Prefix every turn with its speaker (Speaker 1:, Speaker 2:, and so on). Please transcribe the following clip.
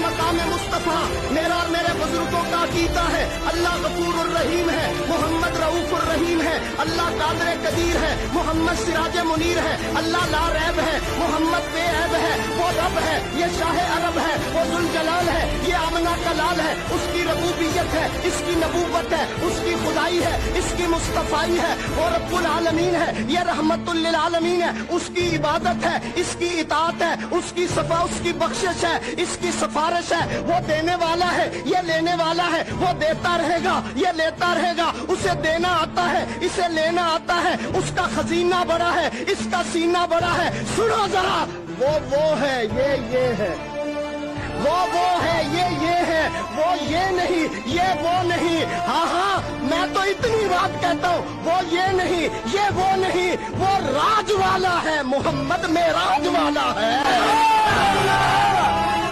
Speaker 1: मकाम मुस्तफ़ा मेरा और मेरे बुजुर्गों का अकीदा है। अल्लाह गफूर रहीम है, मोहम्मद रऊफ रहीम है, अल्लाह कादिर कदीर है, मोहम्मद सिराज मुनीर है, अल्लाह ला रैब है, मोहम्मद बेऐब है, वो रब है, ये शाह अरब है, वो जुल जलाल है, ये आमना का लाल है, उसकी रबूबियत है, इसकी नबूवत है, उसकी खुदाई है, इसकी मुस्तफाई है, वो रब्बुल आलमीन है, ये रहमतुल लिल आलमीन है, उसकी इबादत है, इसकी इताअत है, उसकी सफा उसकी बख्शिश है, इसकी सिफारिश है, वो देने वाला है, ये लेने वाला है, वो देता रहेगा, ये लेता रहेगा, उसे देना आता है, इसे लेना आता है, उसका खजीना बड़ा है, इसका सीना बड़ा है। सुनो जरा, वो है, ये है, वो है, ये है, वो ये नहीं, ये वो नहीं। हाँ हाँ, मैं तो इतनी बात कहता हूँ, वो ये नहीं, ये वो नहीं, वो राज वाला है, मोहम्मद में राज वाला है।